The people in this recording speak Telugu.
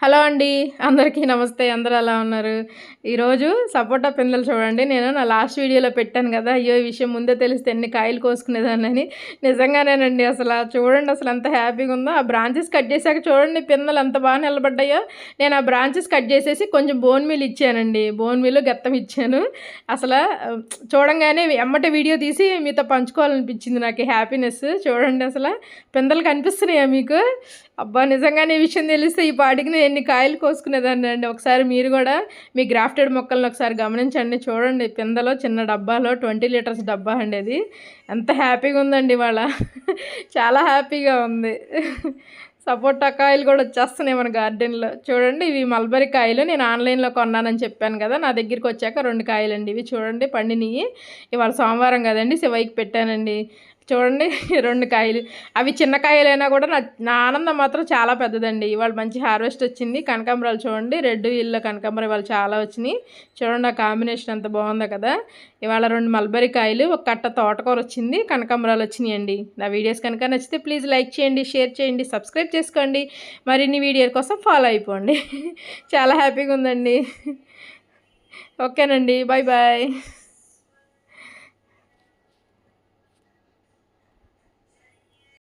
హలో అండి. అందరికీ నమస్తే. అందరూ ఎలా ఉన్నారు? ఈరోజు సపోటా పిందెలు చూడండి. నేను నా లాస్ట్ వీడియోలో పెట్టాను కదా! అయ్యో! ఈ విషయం ముందే తెలిస్తే ఎన్ని కాయలు కోసుకునేదాన్నని. నిజంగానేనండి. చూడండి ఎంత హ్యాపీగా ఉందో. ఆ బ్రాంచెస్ కట్ చేశాక చూడండి పిందెలు ఎంత బాగా నిలబడ్డాయో. నేను ఆ బ్రాంచెస్ కట్ చేసేసి కొంచెం బోన్ మీల్ ఇచ్చానండి. బోన్ మీల్, గత్తం ఇచ్చాను. అసల చూడంగానే ఎమ్మటే వీడియో తీసి మీతో పంచుకోవాలనిపించింది నాకు హ్యాపీనెస్. చూడండి పిందెలు కనిపిస్తున్నాయా మీకు? అబ్బా! నిజంగానే ఈ విషయం తెలిస్తే ఈ పాటికి నేను ఎన్ని కాయలు కోసుకునేదాన్నండి. ఒకసారి మీరు కూడా మీ గ్రాఫ్టెడ్ మొక్కలను ఒకసారి గమనించండి. చూడండి పిందెలో చిన్న డబ్బాలో 20 లీటర్స్ డబ్బా అండి అది. ఎంత హ్యాపీగా ఉందండి ఇవాళ. చాలా హ్యాపీగా ఉంది. సపోటా కాయలు కూడా వచ్చేస్తున్నాయి మన గార్డెన్లో. చూడండి ఇవి మల్బరీ కాయలు. నేను ఆన్లైన్లో కొన్నానని చెప్పాను కదా! నా దగ్గరికి వచ్చాక 2 కాయలండి ఇవి. చూడండి పండినవి. ఇవాళ సోమవారం కదండి, శివయ్యకి పెట్టానండి. చూడండి 2 కాయలు. అవి చిన్న కాయలైనా కూడా నా ఆనందం మాత్రం చాలా పెద్దదండి. ఇవాళ మంచి హార్వెస్ట్ వచ్చింది. కనకాంబరాలు చూడండి, రెడ్ ఇల్లు కనకాంబరం ఇవాళ చాలా వచ్చినాయి. చూడండి ఆ కాంబినేషన్ ఎంత బాగుందో కదా! ఇవాళ 2 మల్బరీ కాయలు, ఒక కట్ట తోటకూర వచ్చింది, కనకాంబరాలు వచ్చినాయండి. నా వీడియోస్ కనుక నచ్చితే ప్లీజ్ లైక్ చేయండి, షేర్ చేయండి, సబ్స్క్రైబ్ చేసుకోండి. మరిన్ని వీడియోల కోసం ఫాలో అయిపోండి. చాలా హ్యాపీగా ఉందండి. ఓకేనండి. Bye bye.